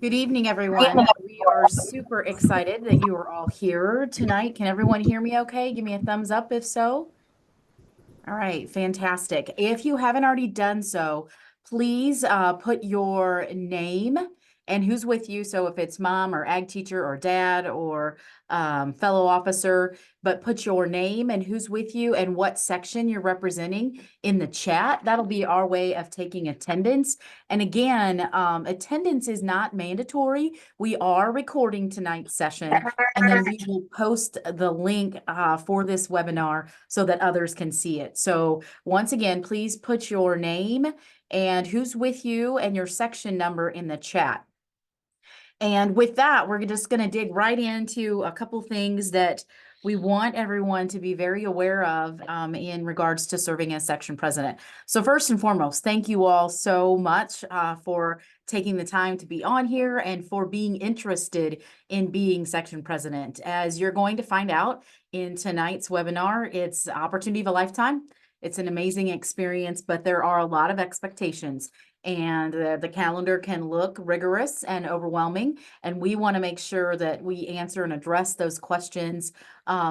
Good evening, everyone. We are super excited that you are all here tonight. Can everyone hear me okay? Give me a thumbs up if so. All right, fantastic. If you haven't already done so, please put your name and who's with you. So if it's mom or ag teacher or dad or fellow officer, but put your name and who's with you and what section you're representing in the chat. That'll be our way of taking attendance. And again, attendance is not mandatory. We are recording tonight's session, and then we will post the link for this webinar so that others can see it. So once again, please put your name and who's with you and your section number in the chat. And with that, we're just going to dig right into a couple things that we want everyone to be very aware of in regards to serving as section president. So first and foremost, thank you all so much for taking the time to be on here and for being interested in being section president. As you're going to find out in tonight's webinar, it's opportunity of a lifetime. It's an amazing experience, but there are a lot of expectations, and the calendar can look rigorous and overwhelming. And we want to make sure that we answer and address those questions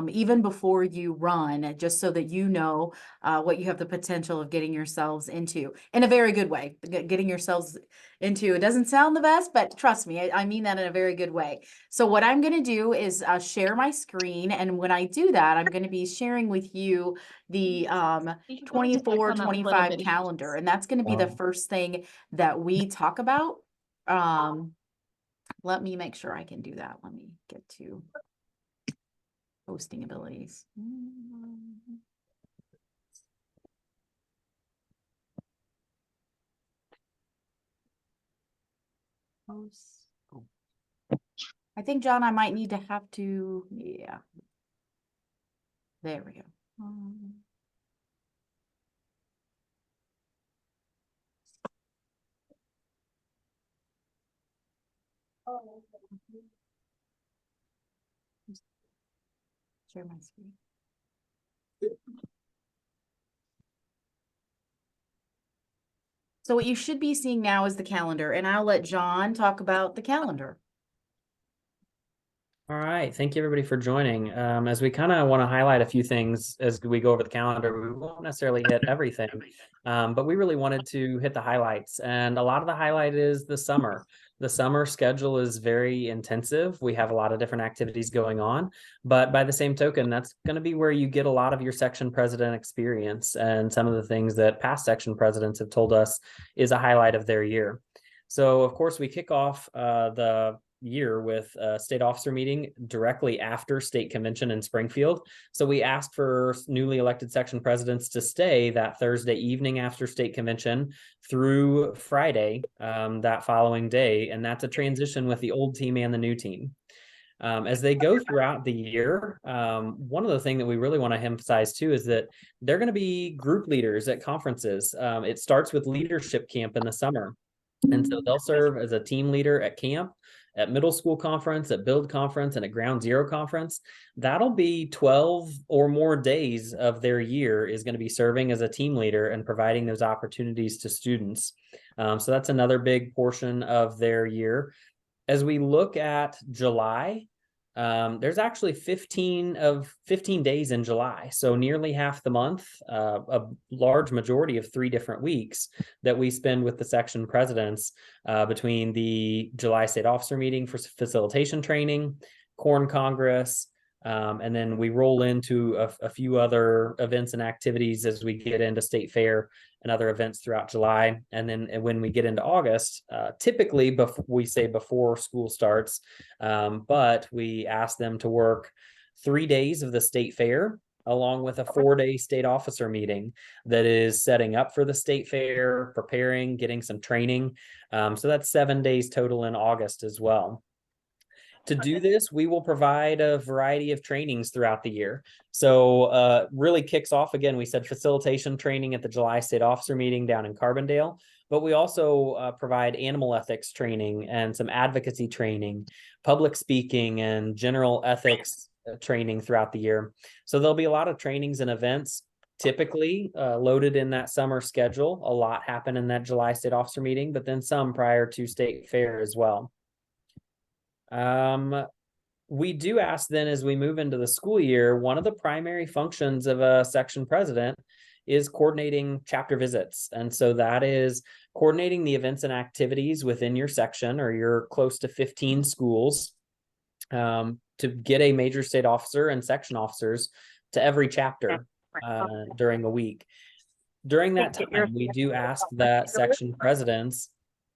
even before you run, just so that you know what you have the potential of getting yourselves into in a very good way. Getting yourselves into, it doesn't sound the best, but trust me, I mean that in a very good way. So what I'm going to do is share my screen. And when I do that, I'm going to be sharing with you the 24-25 calendar. And that's going to be the first thing that we talk about. Let me make sure I can do that. Let me get to hosting abilities. Host. Oh. I think, John, I might need to have to, yeah. There we go. Share my screen. So what you should be seeing now is the calendar, and I'll let John talk about the calendar. All right. Thank you, everybody, for joining. As we kind of want to highlight a few things as we go over the calendar, we won't necessarily hit everything, but we really wanted to hit the highlights. And a lot of the highlight is the summer. The summer schedule is very intensive. We have a lot of different activities going on, but by the same token, that's going to be where you get a lot of your section president experience and some of the things that past section presidents have told us is a highlight of their year. So, of course, we kick off the year with a state officer meeting directly after state convention in Springfield. So we asked for newly elected section presidents to stay that Thursday evening after state convention through Friday that following day. And that's a transition with the old team and the new team. As they go throughout the year, one of the things that we really want to emphasize too is that they're going to be group leaders at conferences. It starts with leadership camp in the summer. And so they'll serve as a team leader at camp, at middle school conference, at build conference, and at ground zero conference. That'll be 12 or more days of their year is going to be serving as a team leader and providing those opportunities to students. So that's another big portion of their year. As we look at July, there's actually 15 days in July. So nearly half the month, a large majority of 3 different weeks that we spend with the section presidents between the July state officer meeting for facilitation training, Corn Congress, and then we roll into a few other events and activities as we get into state fair and other events throughout July. And then when we get into August, typically we say before school starts, but we ask them to work 3 days of the state fair along with a 4-day state officer meeting that is setting up for the state fair, preparing, getting some training. So that's 7 days total in August as well. To do this, we will provide a variety of trainings throughout the year. So really kicks off, again, we said facilitation training at the July State Officer meeting down in Carbondale, but we also provide animal ethics training and some advocacy training, public speaking, and general ethics training throughout the year. So there'll be a lot of trainings and events typically loaded in that summer schedule. A lot happen in that July State Officer meeting, but then some prior to state fair as well. We do ask then as we move into the school year, one of the primary functions of a section president is coordinating chapter visits. And so that is coordinating the events and activities within your section or your close to 15 schools, to get a major state officer and section officers to every chapter during a week. During that time, we do ask that section presidents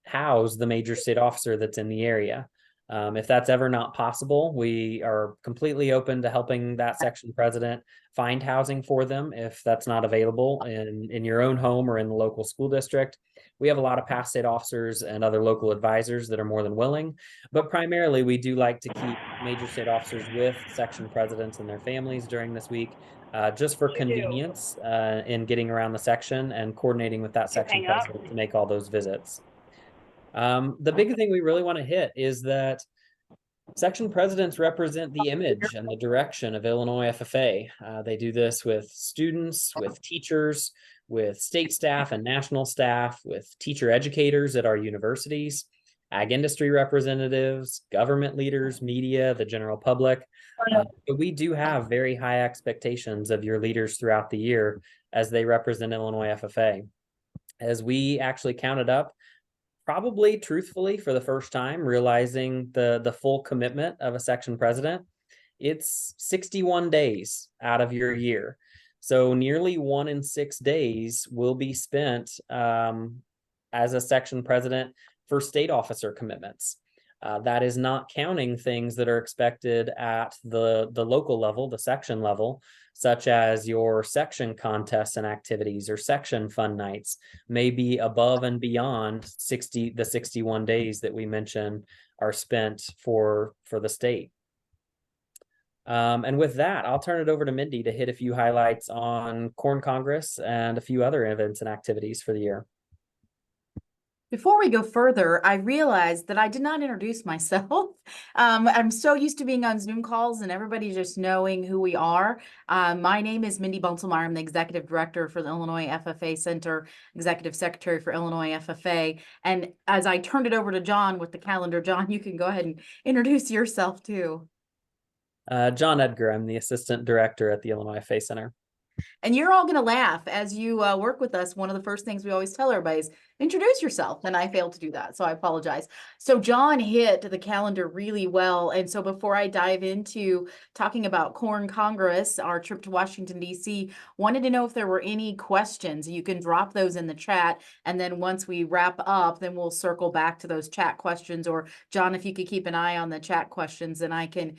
house the major state officer that's in the area. If that's ever not possible, we are completely open to helping that section president find housing for them if that's not available in your own home or in the local school district. We have a lot of past state officers and other local advisors that are more than willing, but primarily we do like to keep major state officers with section presidents and their families during this week, just for convenience in getting around the section and coordinating with that section president to make all those visits. The big thing we really want to hit is that section presidents represent the image and the direction of Illinois FFA. They do this with students, with teachers, with state staff and national staff, with teacher educators at our universities, ag industry representatives, government leaders, media, the general public. But we do have very high expectations of your leaders throughout the year as they represent Illinois FFA. As we actually counted up, probably truthfully for the first time, realizing the full commitment of a section president, it's 61 days out of your year. So nearly 1 in 6 days will be spent as a section president for state officer commitments. That is not counting things that are expected at the local level, the section level, such as your section contests and activities or section fun nights may be above and beyond the 61 days that we mentioned are spent for the state. And with that, I'll turn it over to Mindy to hit a few highlights on Corn Congress and a few other events and activities for the year. Before we go further, I realized that I did not introduce myself. I'm so used to being on Zoom calls and everybody just knowing who we are. My name is Mindy Bunselmeyer. I'm the Executive Director for the Illinois FFA Center, Executive Secretary for Illinois FFA. And as I turned it over to John with the calendar, John, you can go ahead and introduce yourself too. John Edgar, I'm the Assistant Director at the Illinois FFA Center. And you're all going to laugh as you work with us. One of the first things we always tell everybody is introduce yourself. And I failed to do that, so I apologize. So John hit the calendar really well. And so before I dive into talking about Corn Congress, our trip to Washington, D.C., wanted to know if there were any questions. You can drop those in the chat. And then once we wrap up, then we'll circle back to those chat questions. Or John, if you could keep an eye on the chat questions, then I can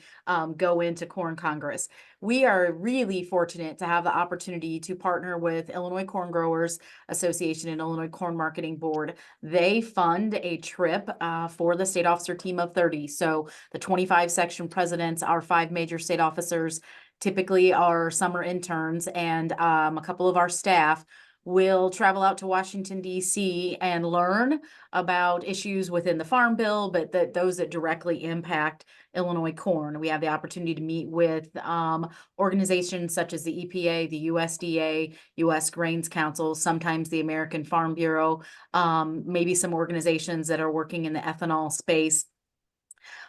go into Corn Congress. We are really fortunate to have the opportunity to partner with Illinois Corn Growers Association and Illinois Corn Marketing Board. They fund a trip for the state officer team of 30. So the 25 section presidents, our 5 major state officers, typically our summer interns, and a couple of our staff will travel out to Washington, D.C. and learn about issues within the Farm Bill, but those that directly impact Illinois corn. We have the opportunity to meet with organizations such as the EPA, the USDA, U.S. Grains Council, sometimes the American Farm Bureau, maybe some organizations that are working in the ethanol space.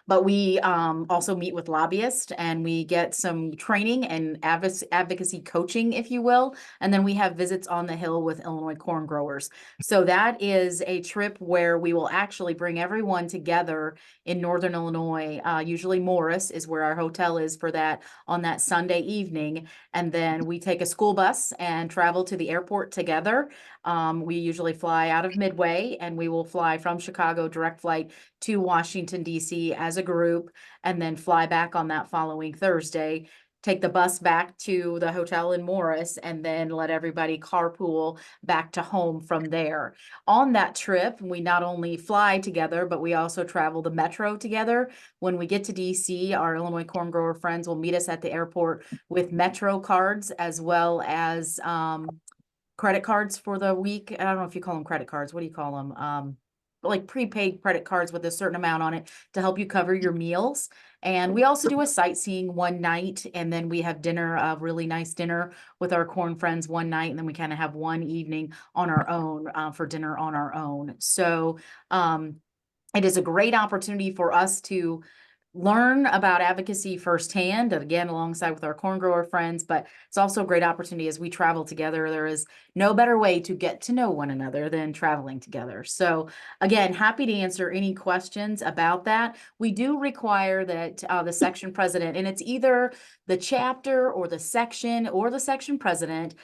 But we also meet with lobbyists and we get some training and advocacy coaching, if you will. And then we have visits on the Hill with Illinois corn growers. So that is a trip where we will actually bring everyone together in Northern Illinois. Usually Morris is where our hotel is for that on that Sunday evening. And then we take a school bus and travel to the airport together. We usually fly out of Midway and we will fly from Chicago, direct flight to Washington, D.C. as a group, and then fly back on that following Thursday, take the bus back to the hotel in Morris, and then let everybody carpool back to home from there. On that trip, we not only fly together, but we also travel the metro together. When we get to DC, our Illinois corn grower friends will meet us at the airport with metro cards as well as credit cards for the week. I don't know if you call them credit cards. What do you call them? Like prepaid credit cards with a certain amount on it to help you cover your meals. And we also do a sightseeing one night, and then we have dinner, a really nice dinner with our corn friends one night, and then we kind of have one evening on our own for dinner on our own. So it is a great opportunity for us to learn about advocacy firsthand, and again, alongside with our corn grower friends, but it's also a great opportunity as we travel together. There is no better way to get to know one another than traveling together. So again, happy to answer any questions about that. We do require that the section president, and it's either the chapter or the section president,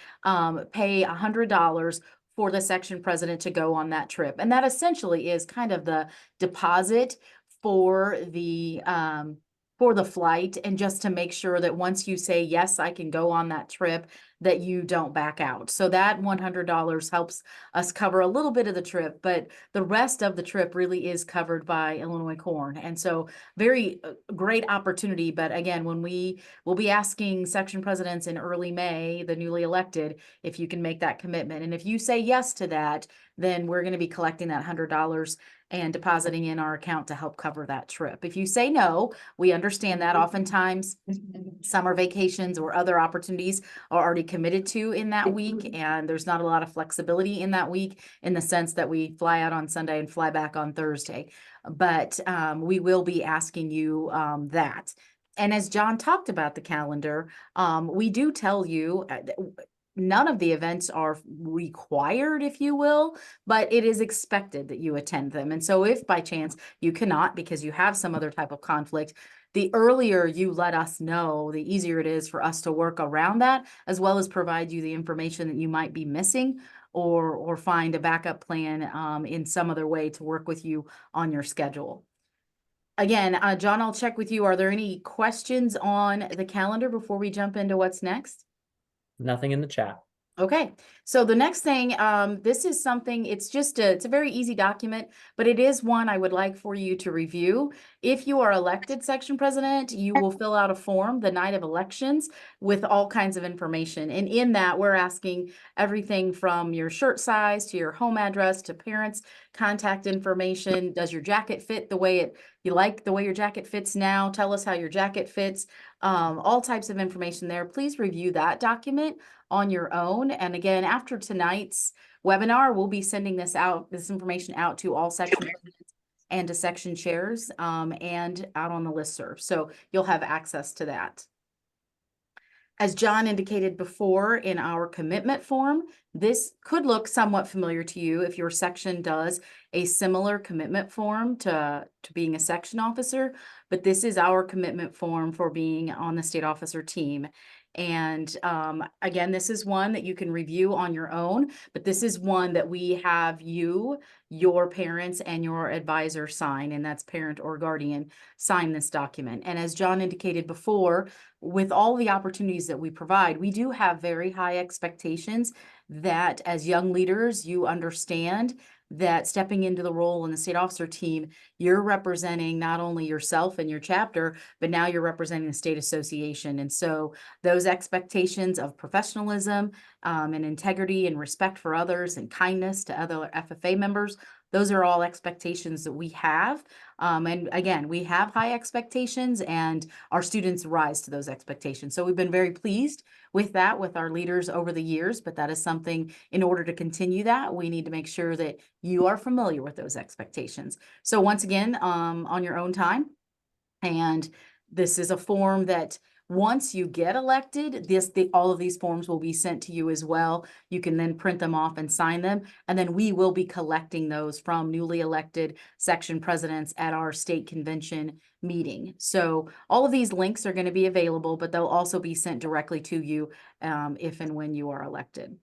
pay $100 for the section president to go on that trip. And that essentially is kind of the deposit for the flight, and just to make sure that once you say, yes, I can go on that trip, that you don't back out. So that $100 helps us cover a little bit of the trip, but the rest of the trip really is covered by Illinois Corn. And so very great opportunity. But again, when we will be asking section presidents in early May, the newly elected, if you can make that commitment. And if you say yes to that, then we're going to be collecting that $100 and depositing in our account to help cover that trip. If you say no, we understand that oftentimes summer vacations or other opportunities are already committed to in that week, and there's not a lot of flexibility in that week in the sense that we fly out on Sunday and fly back on Thursday. But we will be asking you that. And as John talked about the calendar, we do tell you none of the events are required, if you will, but it is expected that you attend them. And so if by chance you cannot because you have some other type of conflict, the earlier you let us know, the easier it is for us to work around that, as well as provide you the information that you might be missing, or find a backup plan in some other way to work with you on your schedule. Again, John, I'll check with you. Are there any questions on the calendar before we jump into what's next? Nothing in the chat. Okay, so the next thing, this is something, it's a very easy document, but it is one I would like for you to review. If you are elected section president, you will fill out a form the night of elections with all kinds of information. And in that, we're asking everything from your shirt size to your home address to parents' contact information. Does your jacket fit the way you like the way your jacket fits now? Tell us how your jacket fits. All types of information there. Please review that document on your own. And again, after tonight's webinar, we'll be sending this information out to all section and to section chairs and out on the listserv. So you'll have access to that. As John indicated before in our commitment form, this could look somewhat familiar to you if your section does a similar commitment form to being a section officer, but this is our commitment form for being on the state officer team. And again, this is one that you can review on your own, but this is one that we have you, your parents, and your advisor sign, and that's parent or guardian, sign this document. And as John indicated before, with all the opportunities that we provide, we do have very high expectations that as young leaders, you understand that stepping into the role in the state officer team, you're representing not only yourself and your chapter, but now you're representing the state association. And so those expectations of professionalism and integrity and respect for others and kindness to other FFA members, those are all expectations that we have. And again, we have high expectations and our students rise to those expectations. So we've been very pleased with that with our leaders over the years, but that is something, in order to continue that, we need to make sure that you are familiar with those expectations. So once again, on your own time, and this is a form that once you get elected, all of these forms will be sent to you as well. You can then print them off and sign them. And then we will be collecting those from newly elected section presidents at our state convention meeting. So all of these links are going to be available, but they'll also be sent directly to you if and when you are elected.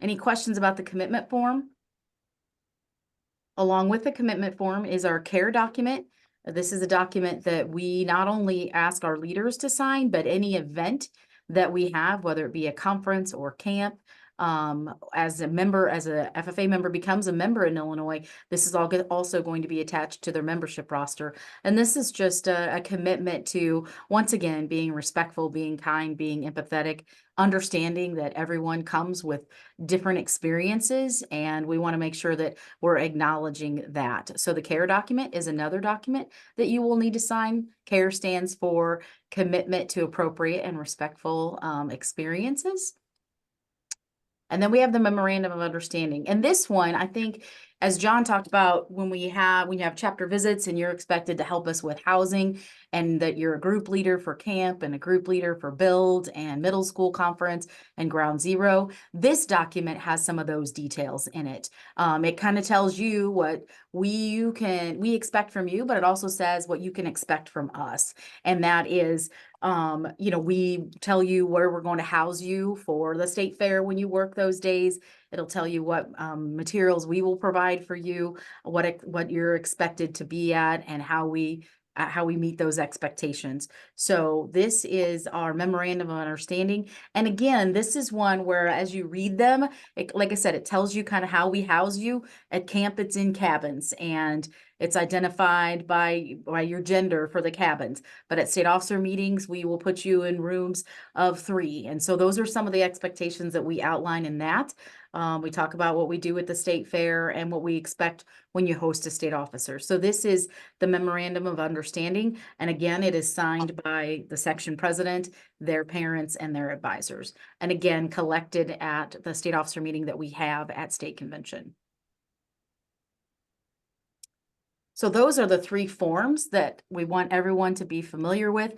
Any questions about the commitment form? Along with the commitment form is our CARE document. This is a document that we not only ask our leaders to sign, but any event that we have, whether it be a conference or camp, as a FFA member becomes a member in Illinois, this is also going to be attached to their membership roster. And this is just a commitment to, once again, being respectful, being kind, being empathetic, understanding that everyone comes with different experiences, and we want to make sure that we're acknowledging that. So the CARE document is another document that you will need to sign. CARE stands for Commitment to Appropriate and Respectful Experiences. And then we have the Memorandum of Understanding. And this one, I think, as John talked about, when you have chapter visits and you're expected to help us with housing, and that you're a group leader for camp and a group leader for build and middle school conference and ground zero, this document has some of those details in it. It kind of tells you what we expect from you, but it also says what you can expect from us. And that is, we tell you where we're going to house you for the state fair when you work those days. It'll tell you what materials we will provide for you, what you're expected to be at, and how we meet those expectations. So this is our memorandum of understanding. And again, this is one where as you read them, like I said, it tells you kind of how we house you. At camp, it's in cabins, and it's identified by your gender for the cabins. But at state officer meetings, we will put you in rooms of 3. And so those are some of the expectations that we outline in that. We talk about what we do at the state fair and what we expect when you host a state officer. So this is the memorandum of understanding. And again, it is signed by the section president, their parents, and their advisors. And again, collected at the state officer meeting that we have at state convention. So those are the 3 forms that we want everyone to be familiar with.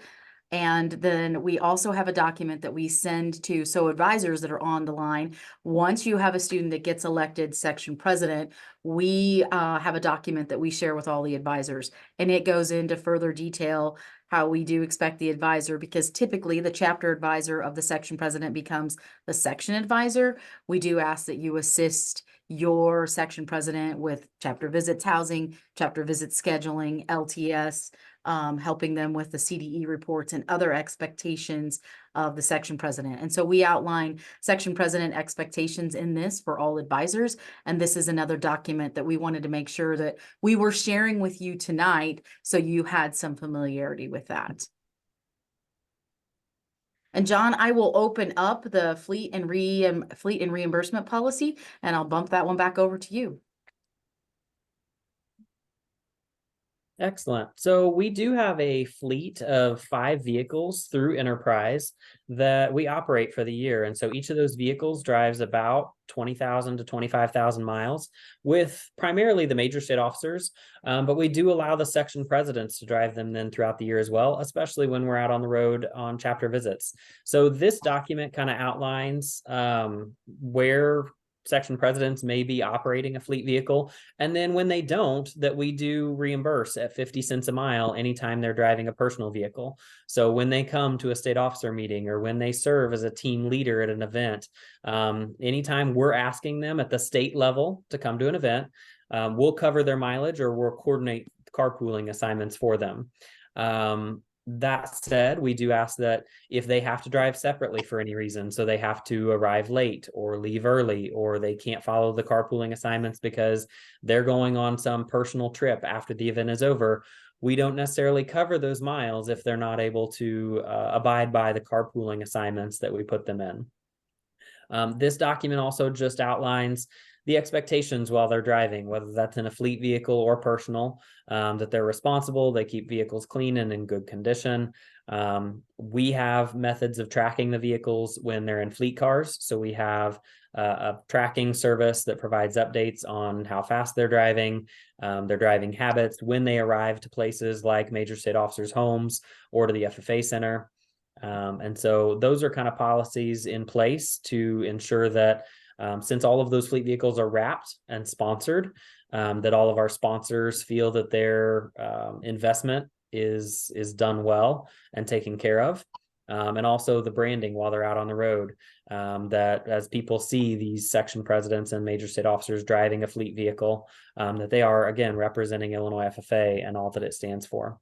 And then we also have a document that we send to, so advisors that are on the line, once you have a student that gets elected section president, we have a document that we share with all the advisors. And it goes into further detail how we do expect the advisor, because typically the chapter advisor of the section president becomes the section advisor. We do ask that you assist your section president with chapter visits housing, chapter visits scheduling, LTS, helping them with the CDE reports and other expectations of the section president. And so we outline section president expectations in this for all advisors. And this is another document that we wanted to make sure that we were sharing with you tonight, so you had some familiarity with that. And John, I will open up the fleet and reimbursement policy, and I'll bump that one back over to you. Excellent. So we do have a fleet of 5 vehicles through Enterprise that we operate for the year. And so each of those vehicles drives about 20,000 to 25,000 miles with primarily the major state officers. But we do allow the section presidents to drive them then throughout the year as well, especially when we're out on the road on chapter visits. So this document kind of outlines where section presidents may be operating a fleet vehicle, and then when they don't, that we do reimburse at 50 cents a mile anytime they're driving a personal vehicle. So when they come to a state officer meeting, or when they serve as a team leader at an event, anytime we're asking them at the state level to come to an event, we'll cover their mileage, or we'll coordinate carpooling assignments for them. That said, we do ask that if they have to drive separately for any reason, so they have to arrive late or leave early, or they can't follow the carpooling assignments because they're going on some personal trip after the event is over, we don't necessarily cover those miles if they're not able to abide by the carpooling assignments that we put them in. This document also just outlines the expectations while they're driving, whether that's in a fleet vehicle or personal, that they're responsible, they keep vehicles clean and in good condition. We have methods of tracking the vehicles when they're in fleet cars. So we have a tracking service that provides updates on how fast they're driving, their driving habits, when they arrive to places like major state officers' homes or to the FFA center. And so those are kind of policies in place to ensure that since all of those fleet vehicles are wrapped and sponsored, that all of our sponsors feel that their investment is done well and taken care of. And also the branding while they're out on the road, that as people see these section presidents and major state officers driving a fleet vehicle, that they are, again, representing Illinois FFA and all that it stands for.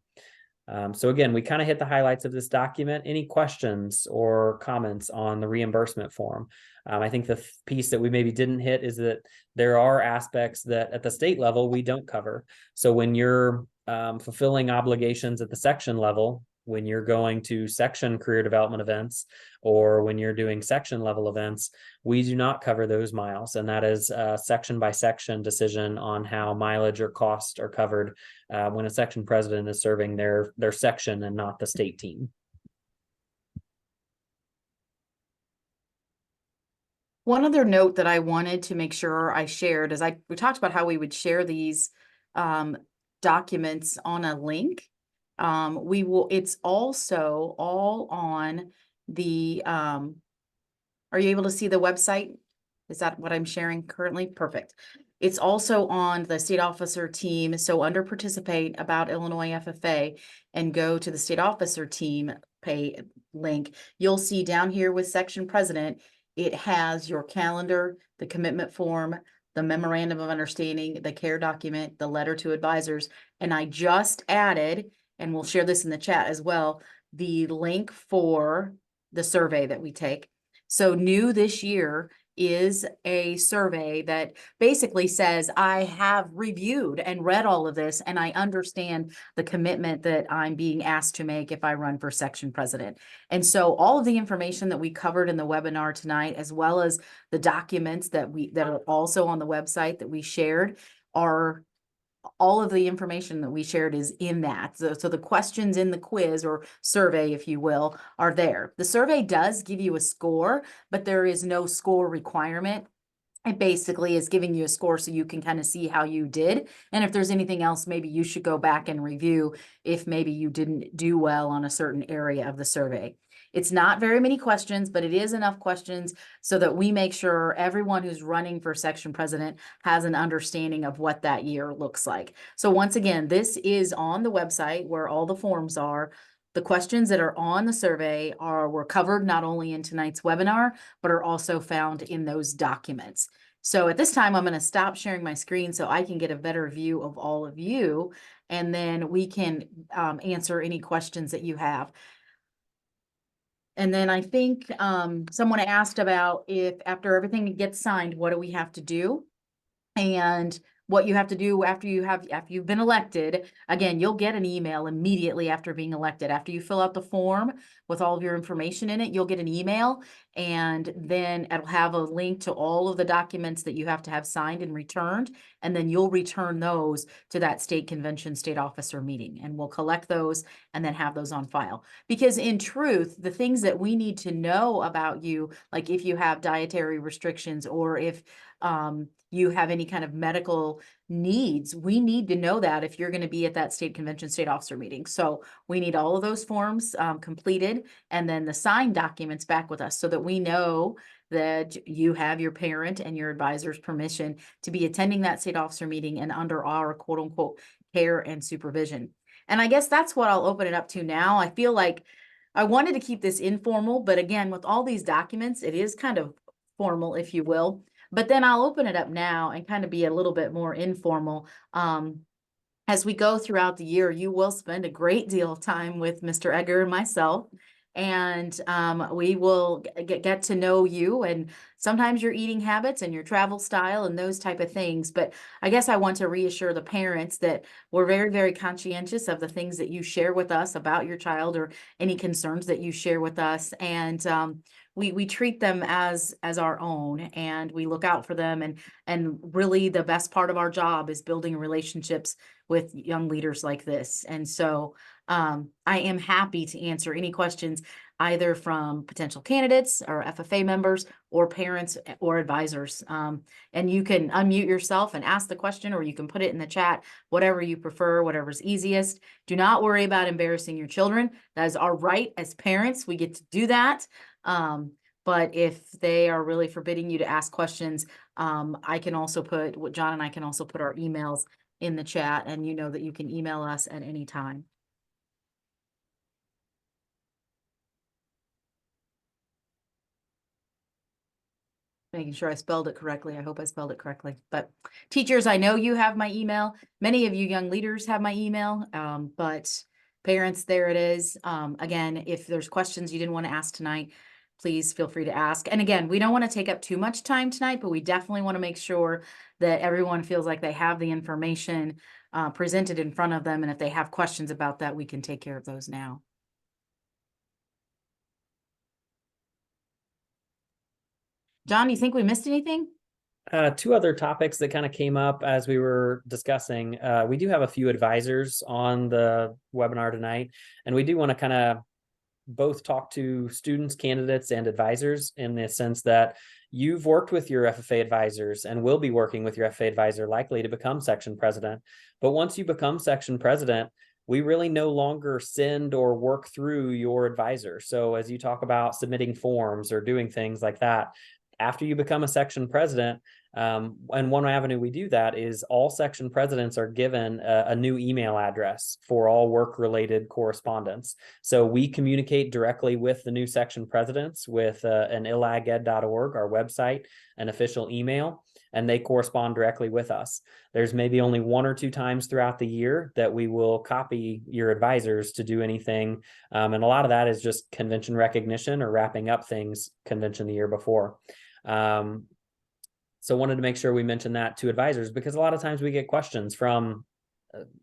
So again, we kind of hit the highlights of this document. Any questions or comments on the reimbursement form? I think the piece that we maybe didn't hit is that there are aspects that at the state level we don't cover. So when you're fulfilling obligations at the section level, when you're going to section career development events, or when you're doing section level events, we do not cover those miles. And that is a section by section decision on how mileage or cost are covered when a section president is serving their section and not the state team. One other note that I wanted to make sure I shared is we talked about how we would share these documents on a link. It's also all on the, are you able to see the website? Is that what I'm sharing currently? Perfect. It's also on the state officer team. So under participate about Illinois FFA and go to the state officer team pay link, you'll see down here with section president, it has your calendar, the commitment form, the memorandum of understanding, the care document, the letter to advisors. And I just added, and we'll share this in the chat as well, the link for the survey that we take. So new this year is a survey that basically says, I have reviewed and read all of this, and I understand the commitment that I'm being asked to make if I run for section president. And so all of the information that we covered in the webinar tonight, as well as the documents that are also on the website that we shared, are all of the information that we shared is in that. So the questions in the quiz or survey, if you will, are there. The survey does give you a score, but there is no score requirement. It basically is giving you a score so you can kind of see how you did. And if there's anything else, maybe you should go back and review if maybe you didn't do well on a certain area of the survey. It's not very many questions, but it is enough questions so that we make sure everyone who's running for section president has an understanding of what that year looks like. So once again, this is on the website where all the forms are. The questions that are on the survey were covered not only in tonight's webinar, but are also found in those documents. So at this time, I'm going to stop sharing my screen so I can get a better view of all of you, and then we can answer any questions that you have. And then I think someone asked about if after everything gets signed, what do we have to do? And what you have to do after you've been elected, again, you'll get an email immediately after being elected. After you fill out the form with all of your information in it, you'll get an email, and then it'll have a link to all of the documents that you have to have signed and returned. And then you'll return those to that state convention, state officer meeting, and we'll collect those and then have those on file. Because in truth, the things that we need to know about you, like if you have dietary restrictions or if you have any kind of medical needs, we need to know that if you're going to be at that state convention, state officer meeting. So we need all of those forms completed, and then the signed documents back with us so that we know that you have your parent and your advisor's permission to be attending that state officer meeting and under our quote unquote care and supervision. And I guess that's what I'll open it up to now. I feel like I wanted to keep this informal, but again, with all these documents, it is kind of formal, if you will. But then I'll open it up now and kind of be a little bit more informal. As we go throughout the year, you will spend a great deal of time with Mr. Edgar and myself, and we will get to know you and sometimes your eating habits and your travel style and those type of things. But I guess I want to reassure the parents that we're very, very conscientious of the things that you share with us about your child or any concerns that you share with us. And we treat them as our own, and we look out for them, and really the best part of our job is building relationships with young leaders like this. And so I am happy to answer any questions either from potential candidates or FFA members or parents or advisors. And you can unmute yourself and ask the question, or you can put it in the chat, whatever you prefer, whatever's easiest. Do not worry about embarrassing your children. That is our right as parents. We get to do that. But if they are really forbidding you to ask questions, I can also John and I can also put our emails in the chat, and you know that you can email us at any time. Making sure I spelled it correctly. I hope I spelled it correctly. But teachers, I know you have my email. Many of you young leaders have my email, but parents, there it is. Again, if there's questions you didn't want to ask tonight, please feel free to ask. And again, we don't want to take up too much time tonight, but we definitely want to make sure that everyone feels like they have the information presented in front of them. And if they have questions about that, we can take care of those now. John, you think we missed anything? Two other topics that kind of came up as we were discussing. We do have a few advisors on the webinar tonight, and we do want to kind of both talk to students, candidates, and advisors in the sense that you've worked with your FFA advisors and will be working with your FFA advisor likely to become section president. But once you become section president, we really no longer send or work through your advisor. So as you talk about submitting forms or doing things like that, after you become a section president, and one avenue we do that is all section presidents are given a new email address for all work-related correspondence. So we communicate directly with the new section presidents with an ilaged.org, our website, an official email, and they correspond directly with us. There's maybe only 1 or 2 times throughout the year that we will copy your advisors to do anything. And a lot of that is just convention recognition or wrapping up things convention the year before. So wanted to make sure we mention that to advisors, because a lot of times we get questions from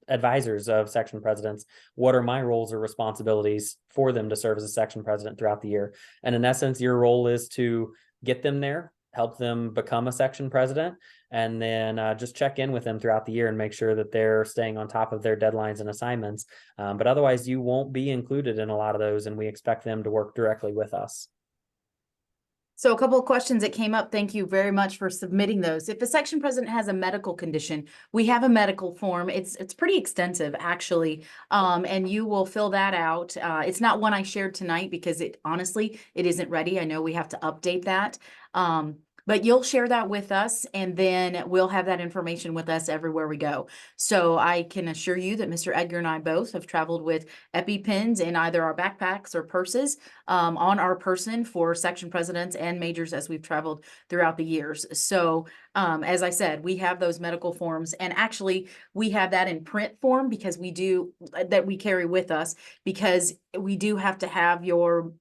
advisors of section presidents. What are my roles or responsibilities for them to serve as a section president throughout the year? And in essence, your role is to get them there, help them become a section president, and then just check in with them throughout the year and make sure that they're staying on top of their deadlines and assignments. But otherwise, you won't be included in a lot of those, and we expect them to work directly with us. So a couple of questions that came up. Thank you very much for submitting those. If a section president has a medical condition, we have a medical form. It's pretty extensive, actually, and you will fill that out. It's not one I shared tonight because honestly, it isn't ready. I know we have to update that. But you'll share that with us, and then we'll have that information with us everywhere we go. So I can assure you that Mr. Edgar and I both have traveled with EpiPens in either our backpacks or purses on our person for section presidents and majors as we've traveled throughout the years. So as I said, we have those medical forms, and actually we have that in print form because we carry with us, because we do have to have your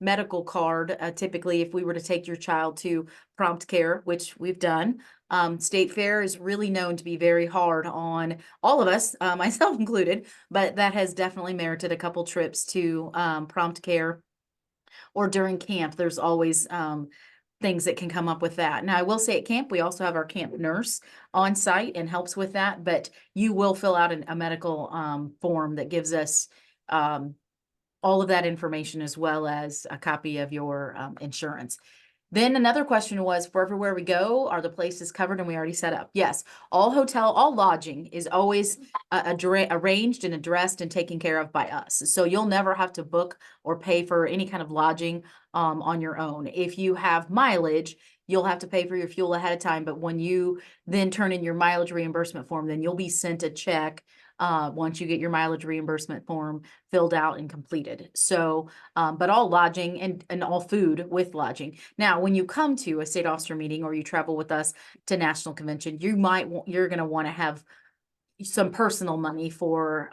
medical card. Typically, if we were to take your child to prompt care, which we've done, State Fair is really known to be very hard on all of us, myself included, but that has definitely merited a couple trips to prompt care, or during camp, there's always things that can come up with that. Now, I will say at camp, we also have our camp nurse on site and helps with that, but you will fill out a medical form that gives us all of that information, as well as a copy of your insurance. Then another question was, for everywhere we go, are the places covered? And we already set up. Yes, all lodging is always arranged and addressed and taken care of by us. So you'll never have to book or pay for any kind of lodging on your own. If you have mileage, you'll have to pay for your fuel ahead of time. But when you then turn in your mileage reimbursement form, then you'll be sent a check once you get your mileage reimbursement form filled out and completed. So, but all lodging and all food with lodging. Now, when you come to a state officer meeting or you travel with us to national convention, you're going to want to have some personal money for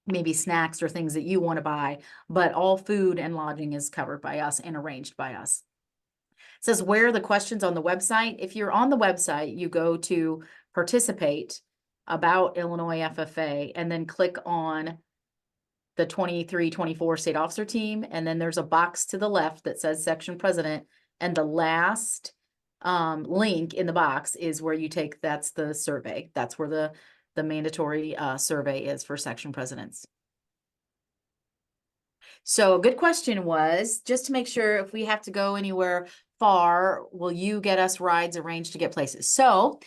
maybe snacks or things that you want to buy, but all food and lodging is covered by us and arranged by us. It says, where are the questions on the website? If you're on the website, you go to participate, about Illinois FFA, and then click on the 23-24 state officer team. And then there's a box to the left that says section president. And the last link in the box is where you take, that's the survey. That's where the mandatory survey is for section presidents. So a good question was, just to make sure if we have to go anywhere far, will you get us rides arranged to get places? So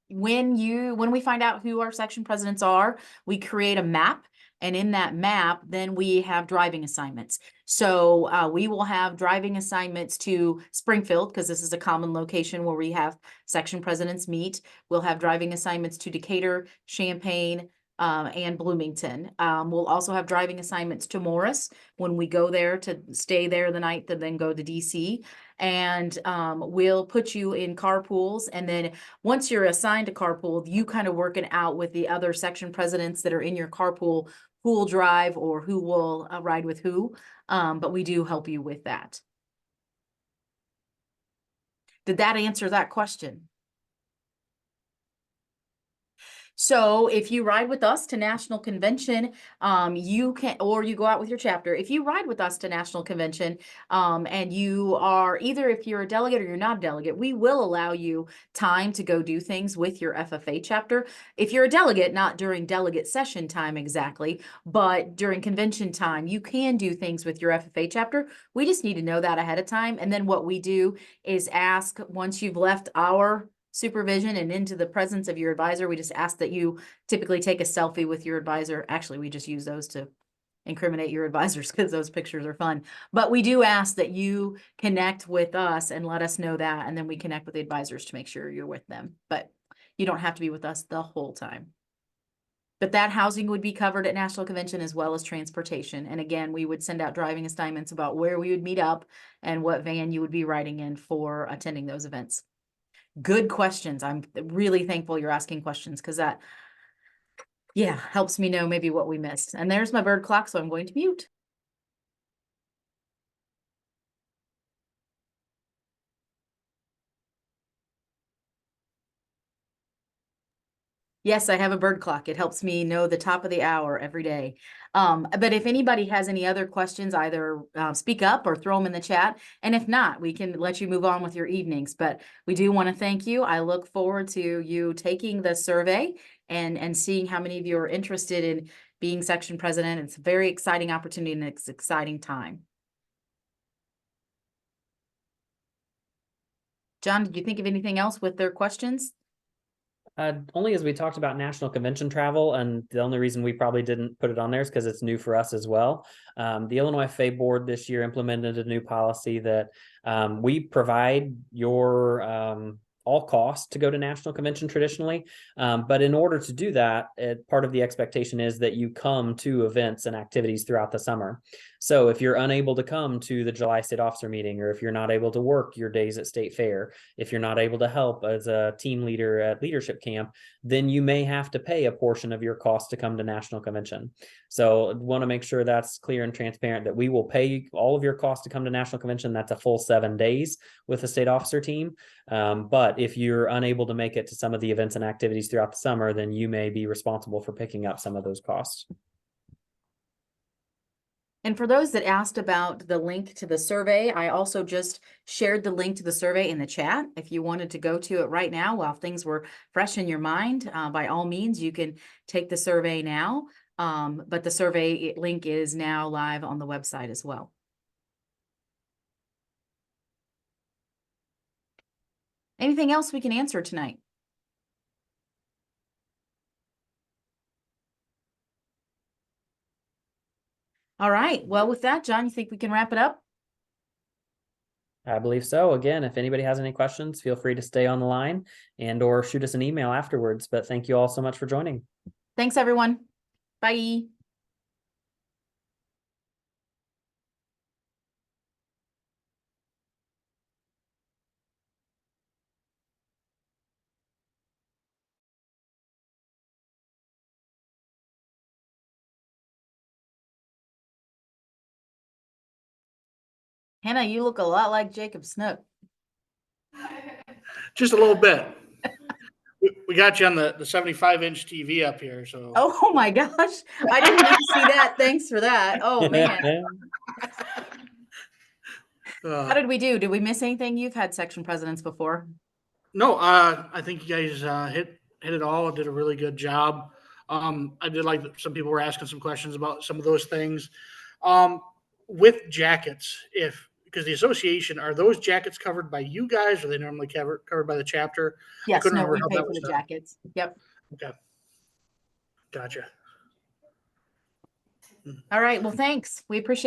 when we find out who our section presidents are, we create a map. And in that map, then we have driving assignments. So we will have driving assignments to Springfield, because this is a common location where we have section presidents meet. We'll have driving assignments to Decatur, Champaign, and Bloomington. We'll also have driving assignments to Morris when we go there to stay there the night, to then go to DC. And we'll put you in carpools. And then once you're assigned a carpool, you kind of work it out with the other section presidents that are in your carpool, who will drive or who will ride with who. But we do help you with that. Did that answer that question? So if you ride with us to National Convention, you can, or you go out with your chapter. If you ride with us to National Convention, and you are either, if you're a delegate or you're not a delegate, we will allow you time to go do things with your FFA chapter. If you're a delegate, not during delegate session time exactly, but during convention time, you can do things with your FFA chapter. We just need to know that ahead of time. And then what we do is ask, once you've left our supervision and into the presence of your advisor, we just ask that you typically take a selfie with your advisor. Actually, we just use those to incriminate your advisors because those pictures are fun. But we do ask that you connect with us and let us know that, and then we connect with the advisors to make sure you're with them. But you don't have to be with us the whole time. But that housing would be covered at National Convention as well as transportation. And again, we would send out driving assignments about where we would meet up and what van you would be riding in for attending those events. Good questions. I'm really thankful you're asking questions because that, yeah, helps me know maybe what we missed. And there's my bird clock, so I'm going to mute. Yes, I have a bird clock. It helps me know the top of the hour every day. But if anybody has any other questions, either speak up or throw them in the chat. And if not, we can let you move on with your evenings. But we do want to thank you. I look forward to you taking the survey and seeing how many of you are interested in being section president. It's a very exciting opportunity and it's an exciting time. John, did you think of anything else with their questions? Only as we talked about national convention travel, and the only reason we probably didn't put it on there is because it's new for us as well. The Illinois FFA board this year implemented a new policy that we provide your all costs to go to national convention traditionally. But in order to do that, part of the expectation is that you come to events and activities throughout the summer. So if you're unable to come to the July State Officer meeting, or if you're not able to work your days at State Fair, if you're not able to help as a team leader at leadership camp, then you may have to pay a portion of your cost to come to national convention. So I want to make sure that's clear and transparent that we will pay all of your costs to come to national convention. That's a full 7 days with the state officer team. But if you're unable to make it to some of the events and activities throughout the summer, then you may be responsible for picking up some of those costs. And for those that asked about the link to the survey, I also just shared the link to the survey in the chat. If you wanted to go to it right now while things were fresh in your mind, by all means, you can take the survey now. But the survey link is now live on the website as well. Anything else we can answer tonight? All right. Well, with that, John, you think we can wrap it up? I believe so. Again, if anybody has any questions, feel free to stay on the line and or shoot us an email afterwards. But thank you all so much for joining. Thanks, everyone. Bye. Hannah, you look a lot like Jacob Snook. Just a little bit. We got you on the 75-inch TV up here, so. Oh my gosh. I didn't need to see that. Thanks for that. Oh man. How did we do? Did we miss anything? You've had section presidents before. No, I think you guys hit it all. Did a really good job. I did like that some people were asking some questions about some of those things. With jackets, because the association, are those jackets covered by you guys, or are they normally covered by the chapter? Yes, no, we pay for the jackets. Yep. Okay. Gotcha. All right. Well, thanks. We appreciate it.